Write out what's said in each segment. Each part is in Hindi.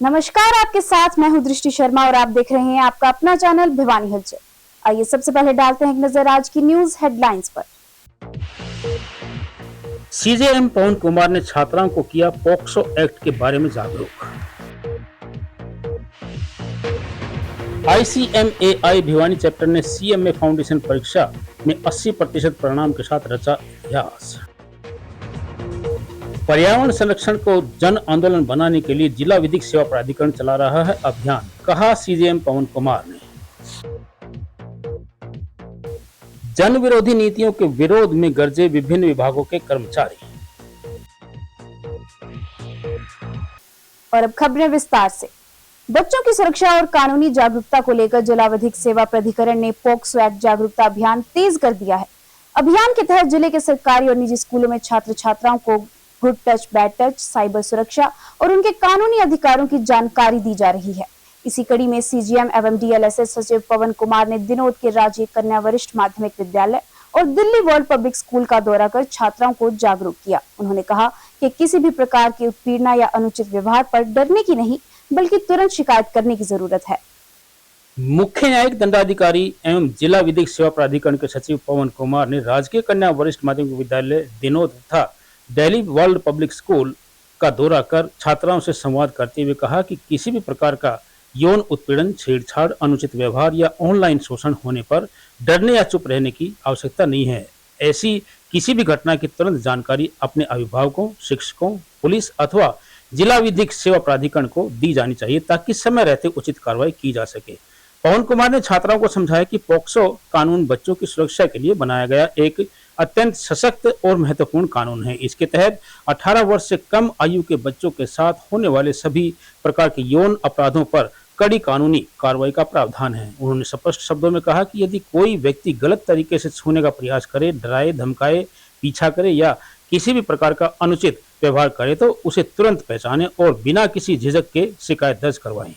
नमस्कार, आपके साथ मैं हूं दृष्टि शर्मा और आप देख रहे हैं आपका अपना चैनल भिवानी हलचल। आइए सबसे पहले डालते हैं एक नजर आज की न्यूज हेडलाइंस पर। सीजेएम पवन कुमार ने छात्राओं को किया पॉक्सो एक्ट के बारे में जागरूक। आईसीएमएआई भिवानी चैप्टर ने सीएमए फाउंडेशन परीक्षा में 80% परिणाम के साथ रचा इतिहास। पर्यावरण संरक्षण को जन आंदोलन बनाने के लिए जिला विधिक सेवा प्राधिकरण चला रहा है अभियान, कहा सीजेएम पवन कुमार ने। जन विरोधी नीतियों के विरोध में गरजे विभिन्न विभागों के कर्मचारी। और अब खबरें विस्तार से। बच्चों की सुरक्षा और कानूनी जागरूकता को लेकर जिला विधिक सेवा प्राधिकरण ने पॉक्सो एक्ट जागरूकता अभियान तेज कर दिया है। अभियान के तहत जिले के सरकारी और निजी स्कूलों में छात्र छात्राओं को good touch, bad touch, cyber सुरक्षा और उनके कानूनी अधिकारों की जानकारी दी जा रही है। इसी कड़ी में सीजीएम एवं डीएलएसएस सचिव पवन कुमार ने दिनोद के राजीव कन्या वरिष्ठ माध्यमिक विद्यालय और दिल्ली वर्ल्ड पब्लिक स्कूल का दौरा कर छात्राओं को जागरूक किया। उन्होंने कहा कि किसी भी प्रकार की उत्पीड़ना या अनुचित व्यवहार पर डरने की नहीं, बल्कि तुरंत शिकायत करने की जरूरत है। मुख्य न्यायिक दंडाधिकारी एवं जिला विधिक सेवा प्राधिकरण के सचिव पवन कुमार ने राजकीय कन्या वरिष्ठ माध्यमिक विद्यालय दिनोद तथा दिल्ली वर्ल्ड पब्लिक स्कूल का दौरा कर छात्राओं से संवाद करते हुए कहा कि किसी भी प्रकार का यौन उत्पीड़न, छेड़छाड़, अनुचित व्यवहार या ऑनलाइन शोषण होने पर डरने या चुप रहने की आवश्यकता नहीं है। ऐसी किसी भी घटना की तुरंत जानकारी अपने अभिभावकों, शिक्षकों, पुलिस अथवा जिला विधिक सेवा प्राधिकरण को दी जानी चाहिए ताकि समय रहते उचित कार्रवाई की जा सके। पवन कुमार ने छात्राओं को समझाया कि पॉक्सो कानून बच्चों की सुरक्षा के लिए बनाया गया एक अत्यंत सशक्त और महत्वपूर्ण कानून है। इसके तहत 18 वर्ष से कम आयु के बच्चों के साथ होने वाले सभी प्रकार के यौन अपराधों पर कड़ी कानूनी कार्रवाई का प्रावधान है। उन्होंने स्पष्ट शब्दों में कहा कि यदि कोई व्यक्ति गलत तरीके से छूने का प्रयास करे, डराए, धमकाए, पीछा करे या किसी भी प्रकार का अनुचित व्यवहार करे तो उसे तुरंत पहचाने और बिना किसी झिझक के शिकायत दर्ज करवाएं।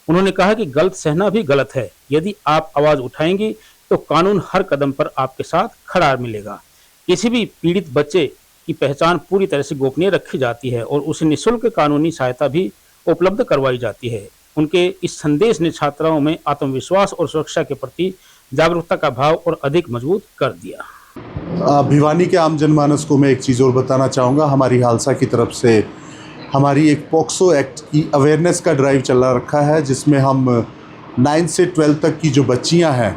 उन्होंने कहा कि गलत सहना भी गलत है। यदि आप आवाज उठाएंगे तो कानून हर कदम पर आपके साथ खड़ा मिलेगा। किसी भी पीड़ित बच्चे की पहचान पूरी तरह से गोपनीय रखी जाती है और उसे निःशुल्क कानूनी सहायता भी उपलब्ध करवाई जाती है। उनके इस संदेश ने छात्राओं में आत्मविश्वास और सुरक्षा के प्रति जागरूकता का भाव और अधिक मजबूत कर दिया। भिवानी के आम जनमानस को मैं एक चीज़ और बताना चाहूँगा। हमारी हालसा की तरफ से हमारी एक पॉक्सो एक्ट की अवेयरनेस का ड्राइव चला रखा है, जिसमें हम 9 से 12 तक की जो बच्चियां हैं,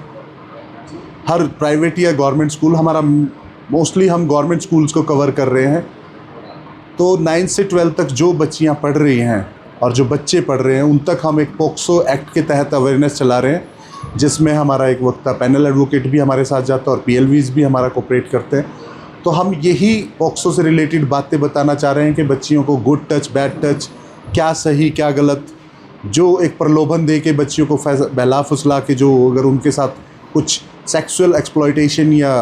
हर प्राइवेट या गवर्नमेंट स्कूल, हमारा मोस्टली हम गवर्नमेंट स्कूल्स को कवर कर रहे हैं, तो 9 से 12 तक जो बच्चियां पढ़ रही हैं और जो बच्चे पढ़ रहे हैं उन तक हम एक पॉक्सो एक्ट के तहत अवेयरनेस चला रहे हैं, जिसमें हमारा एक वक्ता पैनल एडवोकेट भी हमारे साथ जाता है और पीएलवीज भी हमारा कोऑपरेट करते हैं। तो हम यही पॉक्सो से रिलेटेड बातें बताना चाह रहे हैं कि बच्चियों को गुड टच, बैड टच, क्या सही क्या गलत, जो एक प्रलोभन दे के बच्चियों को बहला फुसला के जो अगर उनके साथ कुछ सेक्सुअल एक्सप्लॉयटेशन या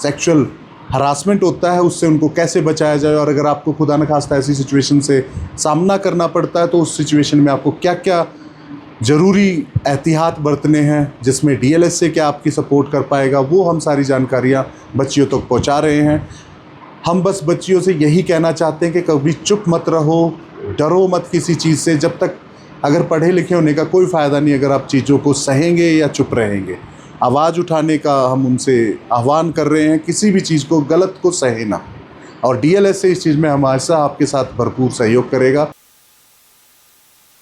सेक्सुअल हरासमेंट होता है उससे उनको कैसे बचाया जाए, और अगर आपको खुदा न खास्ता ऐसी सिचुएशन से सामना करना पड़ता है तो उस सिचुएशन में आपको क्या क्या ज़रूरी एहतियात बरतने हैं, जिसमें डीएलएस से क्या आपकी सपोर्ट कर पाएगा, वो हम सारी जानकारियाँ बच्चियों तक पहुँचा रहे हैं। हम बस बच्चियों से यही कहना चाहते हैं कि कभी चुप मत रहो, डरो मत किसी चीज़ से। जब तक अगर पढ़े लिखे होने का कोई फ़ायदा नहीं अगर आप चीज़ों को सहेंगे या चुप रहेंगे। आवाज़ उठाने का हम उनसे आह्वान कर रहे हैं, किसी भी चीज़ को गलत को सहे ना, और डीएलएस से इस चीज़ में हमेशा आपके साथ भरपूर सहयोग करेगा।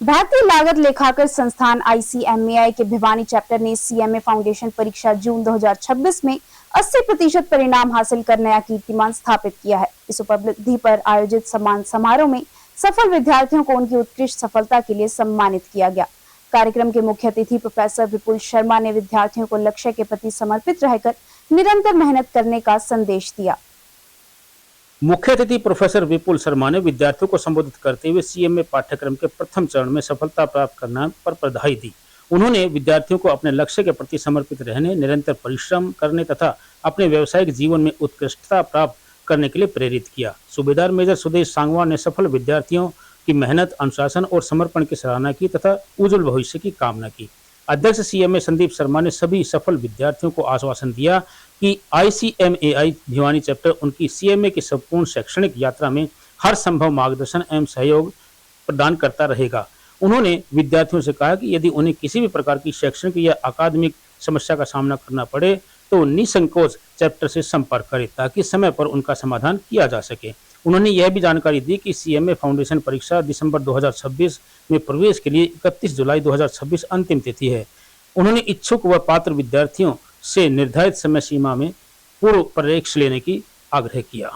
भारतीय लागत लेखाकर संस्थान आईसीएमएआई के भिवानी चैप्टर ने सीएमए फाउंडेशन परीक्षा जून 2026 में 80% परिणाम हासिल कर नया कीर्तिमान स्थापित किया है। इस उपलब्धि पर आयोजित सम्मान समारोह में सफल विद्यार्थियों को उनकी उत्कृष्ट सफलता के लिए सम्मानित किया गया। कार्यक्रम के मुख्य अतिथि प्रोफेसर विपुल शर्मा ने विद्यार्थियों को लक्ष्य के प्रति समर्पित रहकर निरंतर मेहनत करने का संदेश दिया। मुख्य अतिथि प्रोफेसर विपुल शर्मा ने विद्यार्थियों को संबोधित करते हुए सीएमए पाठ्यक्रम के प्रथम चरण में सफलता प्राप्त करने पर बधाई दी। उन्होंने विद्यार्थियों को अपने लक्ष्य के प्रति समर्पित रहने, निरंतर परिश्रम करने तथा अपने व्यावसायिक जीवन में उत्कृष्टता प्राप्त करने के लिए प्रेरित किया। सूबेदार मेजर सुदेश सांगवान ने सफल विद्यार्थियों की मेहनत, अनुशासन और समर्पण की सराहना की तथा उज्जवल भविष्य की कामना की। अध्यक्ष सीएमए संदीप शर्मा ने सभी सफल विद्यार्थियों को आश्वासन दिया कि आईसीएमएआई भिवानी चैप्टर उनकी सीएमए की संपूर्ण शैक्षणिक यात्रा में हर संभव मार्गदर्शन एवं सहयोग प्रदान करता रहेगा। उन्होंने विद्यार्थियों से कहा कि यदि उन्हें किसी भी प्रकार की शैक्षणिक या अकादमिक समस्या का सामना करना पड़े तो निसंकोच चैप्टर से संपर्क करें ताकि समय पर उनका समाधान किया जा सके। उन्होंने यह भी जानकारी दी कि सीएमए फाउंडेशन परीक्षा दिसंबर 2026 में प्रवेश के लिए 31 जुलाई 2026 अंतिम तिथि है। उन्होंने इच्छुक व पात्र विद्यार्थियों से निर्धारित समय सीमा में पूर्व परीक्षा लेने की आग्रह किया।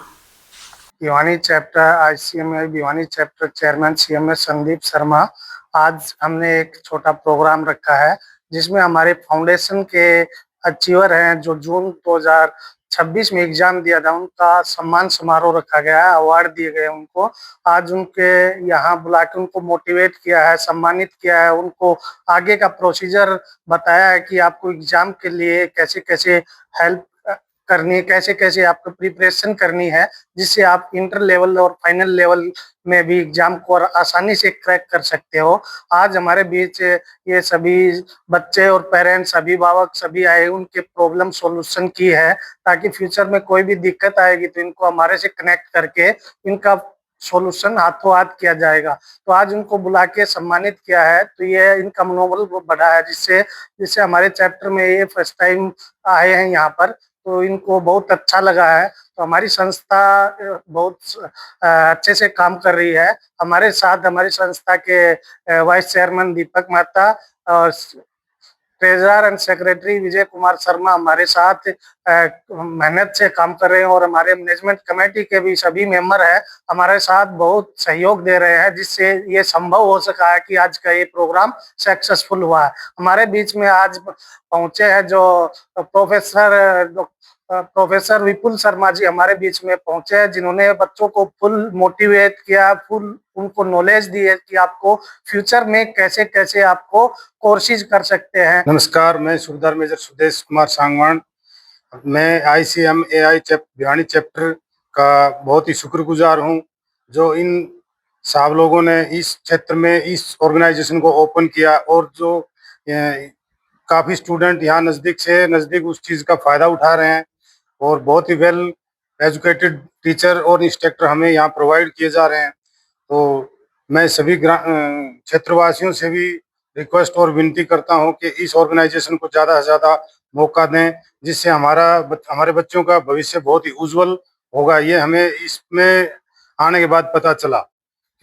Bhiwani chapter ICMI Bhiwani chapter chairman CMA Sandeep Sharma, आज हमने एक छोटा प्रोग्राम रखा है जिसमें हमारे फाउंडेशन के अचीवर हैं जो जून 2026 में एग्जाम दिया था, उनका सम्मान समारोह रखा गया है, अवार्ड दिए गए उनको। आज उनके यहाँ बुला के उनको मोटिवेट किया है, सम्मानित किया है, उनको आगे का प्रोसीजर बताया है कि आपको एग्जाम के लिए कैसे कैसे हेल्प करनी है, कैसे कैसे आपको प्रिपरेशन करनी है, जिससे आप इंटर लेवल और फाइनल लेवल में भी एग्जाम को आसानी से क्रैक कर सकते हो। आज हमारे बीच ये सभी बच्चे और पेरेंट्स, अभिभावक सभी आए, उनके प्रॉब्लम सॉल्यूशन की है ताकि फ्यूचर में कोई भी दिक्कत आएगी तो इनको हमारे से कनेक्ट करके इनका सॉल्यूशन हाथों हाथ किया जाएगा। तो आज उनको बुला के सम्मानित किया है, तो ये इनका मनोबल बढ़ा है, जिससे हमारे चैप्टर में ये फर्स्ट टाइम आए हैं यहाँ पर, तो इनको बहुत अच्छा लगा है। तो हमारी संस्था बहुत अच्छे से काम कर रही है। हमारे साथ हमारी संस्था के वाइस चेयरमैन दीपक मेहता और treasurer and secretary Vijay Kumar Sharma हमारे साथ मेहनत से काम कर रहे हैं और हमारे मैनेजमेंट कमेटी के भी सभी मेंबर हैं हमारे साथ बहुत सहयोग दे रहे हैं, जिससे ये संभव हो सका है कि आज का ये प्रोग्राम सक्सेसफुल हुआ है। हमारे बीच में आज पहुंचे हैं जो प्रोफेसर विपुल शर्मा जी हमारे बीच में पहुंचे हैं, जिन्होंने बच्चों को फुल मोटिवेट किया, फुल उनको नॉलेज दी है कि आपको फ्यूचर में कैसे कैसे आपको कोर्सेज कर सकते हैं। नमस्कार, मैं सूबेदार मेजर सुदेश कुमार सांगवान। मैं आईसीएमआई भिवानी चैप्टर का बहुत ही शुक्रगुजार हूं, जो इन साहब लोगों ने इस क्षेत्र में इस ऑर्गेनाइजेशन को ओपन किया और जो काफ़ी स्टूडेंट यहाँ नज़दीक से नज़दीक उस चीज़ का फ़ायदा उठा रहे हैं और बहुत ही वेल एजुकेटेड टीचर और इंस्ट्रक्टर हमें यहाँ प्रोवाइड किए जा रहे हैं। तो मैं सभी क्षेत्रवासियों से भी रिक्वेस्ट और विनती करता हूं कि इस ऑर्गेनाइजेशन को ज़्यादा से ज़्यादा मौका दें, जिससे हमारे बच्चों का भविष्य बहुत ही उज्जवल होगा। ये हमें इसमें आने के बाद पता चला,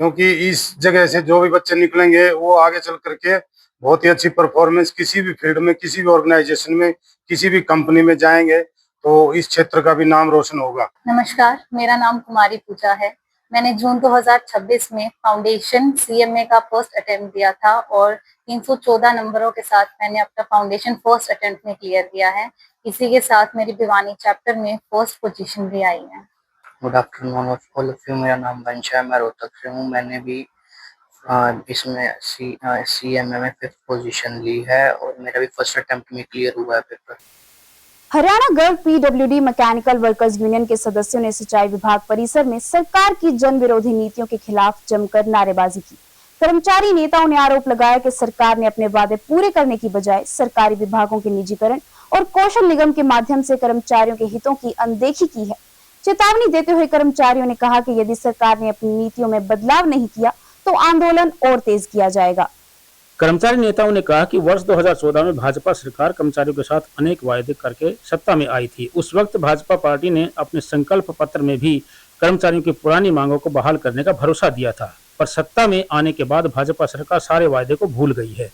क्योंकि इस जगह से जो भी बच्चे निकलेंगे वो आगे चल करके बहुत ही अच्छी परफॉर्मेंस किसी भी फील्ड में, किसी भी ऑर्गेनाइजेशन में, किसी भी कंपनी में जाएंगे तो इस क्षेत्र का भी नाम रोशन होगा। नमस्कार, मेरा नाम कुमारी पूजा है। मैंने जून 2026 में फाउंडेशन सीएमए का फर्स्ट अटेम्प्ट दिया था और 314 नंबरों के साथ मैंने अपना फाउंडेशन फर्स्ट अटेम्प्ट में क्लियर किया है। इसी के साथ मेरी भिवानी चैप्टर में फर्स्ट पोजीशन भी आई है। Good afternoon all of you. मेरा नाम वंशा है, मैं रोहतक से हूँ। मैंने भी इसमें सीएमए में 5th पोजीशन ली है और मेरा भी फर्स्ट अटेम्प्ट में क्लियर हुआ है पेपर। हरियाणा गर्व पीडब्ल्यूडी मैकेनिकल वर्कर्स यूनियन के सदस्यों ने सिंचाई विभाग परिसर में सरकार की जन विरोधी नीतियों के खिलाफ जमकर नारेबाजी की। कर्मचारी नेताओं ने आरोप लगाया कि सरकार ने अपने वादे पूरे करने की बजाय सरकारी विभागों के निजीकरण और कौशल निगम के माध्यम से कर्मचारियों के हितों की अनदेखी की है। चेतावनी देते हुए कर्मचारियों ने कहा कि यदि सरकार ने अपनी नीतियों में बदलाव नहीं किया तो आंदोलन और तेज किया जाएगा। कर्मचारी नेताओं ने कहा कि वर्ष 2014 में भाजपा सरकार कर्मचारियों के साथ अनेक वायदे करके सत्ता में आई थी। उस वक्त भाजपा पार्टी ने अपने संकल्प पत्र में भी कर्मचारियों की पुरानी मांगों को बहाल करने का भरोसा दिया था, पर सत्ता में आने के बाद भाजपा सरकार सारे वायदे को भूल गई है।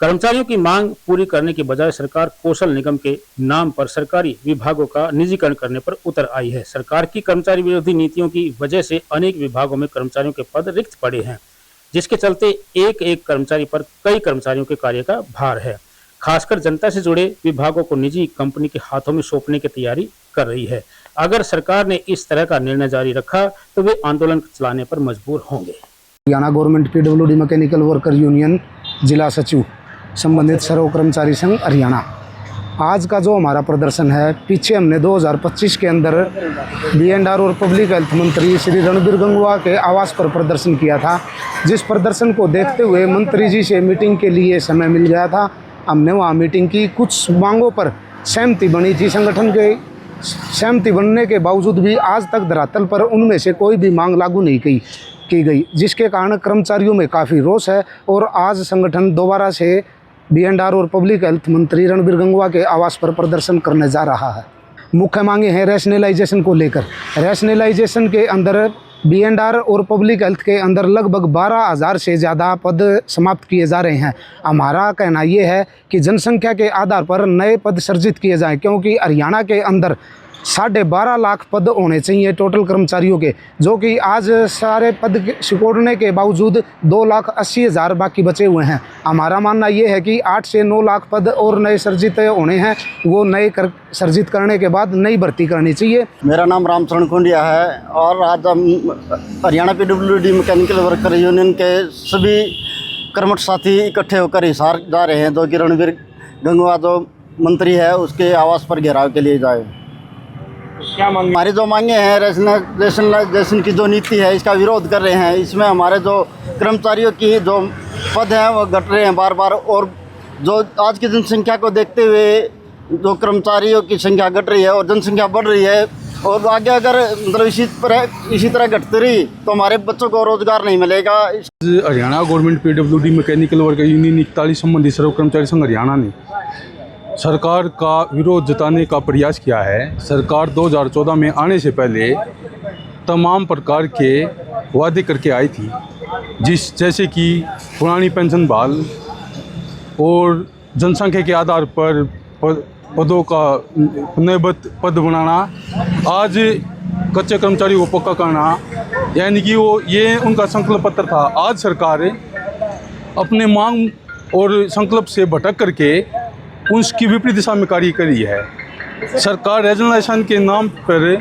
कर्मचारियों की मांग पूरी करने की बजाय सरकार कौशल निगम के नाम पर सरकारी विभागों का निजीकरण करने पर उतर आई है। सरकार की कर्मचारी विरोधी नीतियों की वजह से अनेक विभागों में कर्मचारियों के पद रिक्त पड़े हैं, जिसके चलते एक एक कर्मचारी पर कई कर्मचारियों के कार्य का भार है। खासकर जनता से जुड़े विभागों को निजी कंपनी के हाथों में सौंपने की तैयारी कर रही है। अगर सरकार ने इस तरह का निर्णय जारी रखा तो वे आंदोलन चलाने पर मजबूर होंगे। Haryana government PWD mechanical worker union जिला सचिव संबंधित सर्व कर्मचारी संघ हरियाणा। आज का जो हमारा प्रदर्शन है, पीछे हमने 2025 के अंदर D&R और पब्लिक हेल्थ मंत्री श्री रणबीर गंगवा के आवास पर प्रदर्शन किया था, जिस प्रदर्शन को देखते हुए मंत्री जी से मीटिंग के लिए समय मिल गया था। हमने वहाँ मीटिंग की, कुछ मांगों पर सहमति बनी थी संगठन के सहमति बनने के बावजूद भी आज तक धरातल पर उनमें से कोई भी मांग लागू नहीं की गई, जिसके कारण कर्मचारियों में काफ़ी रोष है। और आज संगठन दोबारा से B&R और पब्लिक हेल्थ मंत्री रणबीर गंगवा के आवास पर प्रदर्शन करने जा रहा है। मुख्य मांगे हैं रैशनलाइजेशन को लेकर। रैशनलाइजेशन के अंदर B&R और पब्लिक हेल्थ के अंदर लगभग 12,000 से ज़्यादा पद समाप्त किए जा रहे हैं। हमारा कहना ये है कि जनसंख्या के आधार पर नए पद सृजित किए जाएं, क्योंकि हरियाणा के अंदर 12.5 लाख पद होने चाहिए टोटल कर्मचारियों के, जो कि आज सारे पद सिकोड़ने के बावजूद 2,80,000 बाकी बचे हुए हैं। हमारा मानना ये है कि 8 से 9 लाख पद और नए सृजित होने हैं, वो नए सृजित करने के बाद नई भर्ती करनी चाहिए। मेरा नाम रामचरण कुंडिया है और आज हम Haryana PWD mechanical worker union के सभी कर्मठ साथी इकट्ठे होकर हिसार जा रहे हैं, जो कि रणबीर गंगवा जो मंत्री है उसके आवास पर घेराव के लिए जाए। क्या मांग? हमारी जो मांगे हैं रैशनलाइजेशन की जो नीति है इसका विरोध कर रहे हैं। इसमें हमारे जो कर्मचारियों की जो पद हैं वो घट रहे हैं बार बार, और जो आज की जनसंख्या को देखते हुए जो कर्मचारियों की संख्या घट रही है और जनसंख्या बढ़ रही है, और आगे अगर मतलब इसी तरह घटती रही तो हमारे बच्चों को रोजगार नहीं मिलेगा। Haryana government PWD mechanical worker union 41 संबंधी सर्व कर्मचारी संघ हरियाणा ने सरकार का विरोध जताने का प्रयास किया है। सरकार 2014 में आने से पहले तमाम प्रकार के वादे करके आई थी, जैसे कि पुरानी पेंशन बहाल और जनसंख्या के आधार पर पदों का नए पद बनाना, आज कच्चे कर्मचारियों को पक्का करना, यानी कि ये उनका संकल्प पत्र था। आज सरकार अपने मांग और संकल्प से भटक करके उसकी विपरीत दिशा में कार्य करी है। सरकार रीजनलाइजेशन के नाम पर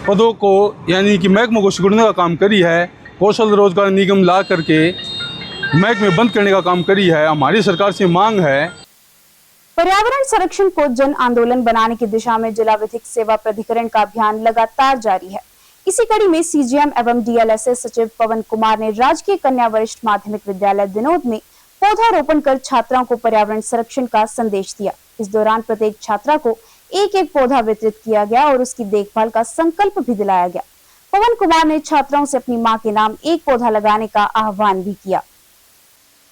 पदों को यानी कि महकमों को सिकुड़ने का काम करी है। कौशल रोजगार निगम ला करके महकमे बंद करने का काम करी है। हमारी सरकार से मांग है पर्यावरण संरक्षण को जन आंदोलन बनाने की दिशा में जिला विधिक सेवा प्राधिकरण का अभियान लगातार जारी है। इसी कड़ी में CGM एवं DLSS सचिव पवन कुमार ने राजकीय कन्या वरिष्ठ माध्यमिक विद्यालय दिनोद में पौधारोपण कर छात्राओं को पर्यावरण संरक्षण का संदेश दिया। इस दौरान प्रत्येक छात्रा को एक पौधा वितरित किया गया और उसकी देखभाल का संकल्प भी दिलाया गया। पवन कुमार ने छात्राओं से अपनी मां के नाम एक पौधा लगाने का आह्वान भी किया।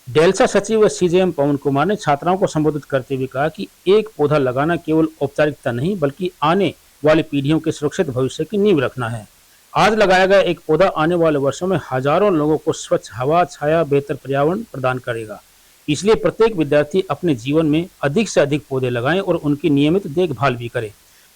डेल्सा सचिव व CGM पवन कुमार ने छात्राओं को संबोधित करते हुए कहा कि एक पौधा लगाना केवल औपचारिकता नहीं बल्कि आने वाली पीढ़ियों के सुरक्षित भविष्य की नींव रखना है। आज लगाया गया एक पौधा आने वाले वर्षों में हजारों लोगों को स्वच्छ हवा, छाया, बेहतर पर्यावरण प्रदान करेगा। इसलिए प्रत्येक विद्यार्थी अपने जीवन में अधिक से अधिक पौधे लगाएं और उनकी नियमित देखभाल भी करें।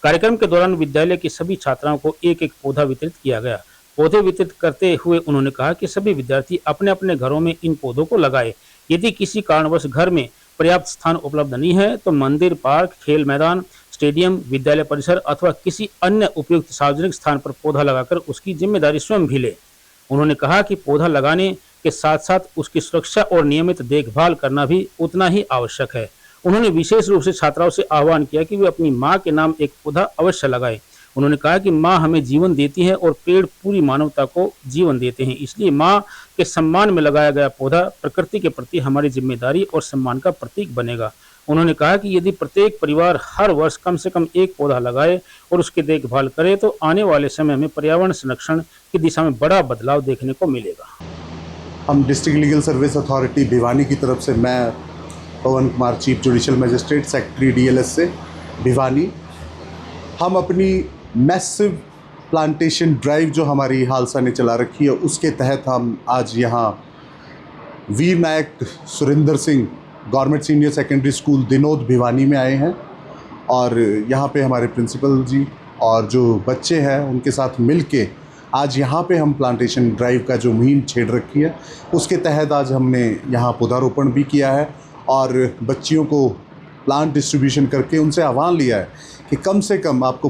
कार्यक्रम के दौरान विद्यालय की सभी छात्राओं को एक पौधा वितरित किया गया। पौधे वितरित करते हुए उन्होंने कहा कि सभी विद्यार्थी अपने अपने घरों में इन पौधों को लगाए। यदि किसी कारणवश घर में पर्याप्त स्थान उपलब्ध नहीं है तो मंदिर, पार्क, खेल मैदान, स्टेडियम, विद्यालय परिसर अथवा किसी अन्य उपयुक्त सार्वजनिक स्थान पर पौधा लगाकर उसकी जिम्मेदारी स्वयं भी ले। उन्होंने कहा कि पौधा लगाने के साथ साथ उसकी सुरक्षा और नियमित देखभाल करना भी उतना ही आवश्यक है। उन्होंने विशेष रूप से छात्राओं से आह्वान किया कि वे अपनी मां के नाम एक पौधा अवश्य लगाएं। उन्होंने कहा कि मां हमें जीवन देती है और पेड़ पूरी मानवता को जीवन देते हैं, इसलिए मां के सम्मान में लगाया गया पौधा प्रकृति के प्रति हमारी जिम्मेदारी और सम्मान का प्रतीक बनेगा। उन्होंने कहा कि यदि प्रत्येक परिवार हर वर्ष कम से कम एक पौधा लगाए और उसकी देखभाल करे तो आने वाले समय में पर्यावरण संरक्षण की दिशा में बड़ा बदलाव देखने को मिलेगा। हम district legal service authority Bhiwani की तरफ से, मैं Pawan Kumar, chief judicial magistrate, secretary DLS से भिवानी, हम अपनी मैसिव प्लांटेशन ड्राइव जो हमारी हालसा ने चला रखी है उसके तहत हम आज यहाँ Veer Nayak Surender Singh government senior secondary school Dinod Bhiwani में आए हैं। और यहाँ पे हमारे प्रिंसिपल जी और जो बच्चे हैं उनके साथ मिलके आज यहाँ पे हम प्लांटेशन ड्राइव का जो मुहिम छेड़ रखी है उसके तहत आज हमने यहाँ पौधारोपण भी किया है और बच्चियों को प्लांट डिस्ट्रीब्यूशन करके उनसे आह्वान लिया है कि कम से कम आपको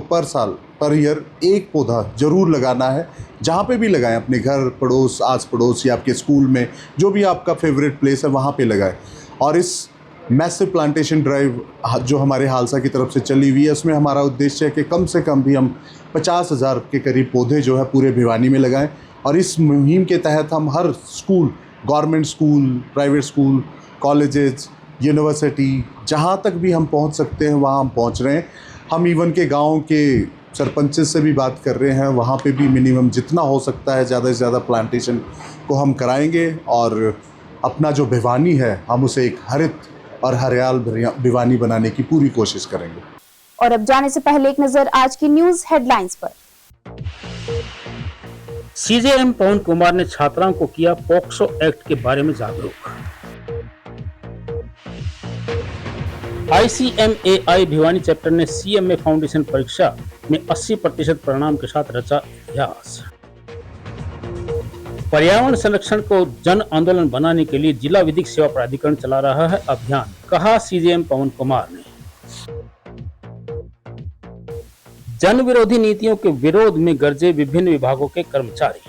पर ईयर एक पौधा ज़रूर लगाना है। जहाँ पे भी लगाएं, अपने घर, पड़ोस, आस पड़ोस या आपके स्कूल में, जो भी आपका फेवरेट प्लेस है वहाँ पे लगाएं। और इस मैसिव प्लांटेशन ड्राइव जो हमारे हालसा की तरफ से चली हुई है उसमें हमारा उद्देश्य है कि कम से कम भी हम 50,000 के करीब पौधे जो है पूरे भिवानी में लगाएं। और इस मुहिम के तहत हम हर school, government school, private school, colleges, university, जहाँ तक भी हम पहुँच सकते हैं वहाँ हम पहुँच रहे हैं। हम इवन के गाँव के सरपंच से भी बात कर रहे हैं, वहाँ पे भी मिनिमम जितना हो सकता है ज़्यादा से ज़्यादा प्लांटेशन को हम कराएंगे और अपना जो भिवानी है हम उसे एक हरित और हरियाल भिवानी बनाने की पूरी कोशिश करेंगे। और अब जाने से पहले एक नजर आज की न्यूज हेडलाइंस पर। सीजेएम पवन कुमार ने छात्राओं को किया पॉक्सो एक्ट के बारे में जागरूक। ICMAI भिवानी चैप्टर ने CMA फाउंडेशन परीक्षा में 80% परिणाम के साथ रचा इतिहास। पर्यावरण संरक्षण को जन आंदोलन बनाने के लिए जिला विधिक सेवा प्राधिकरण चला रहा है अभियान, कहा CJM पवन कुमार ने। जन विरोधी नीतियों के विरोध में गरजे विभिन्न विभागों के कर्मचारी।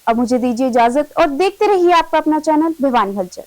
अब मुझे दीजिए इजाजत और देखते रहिए आपका अपना चैनल भिवानी हलचल।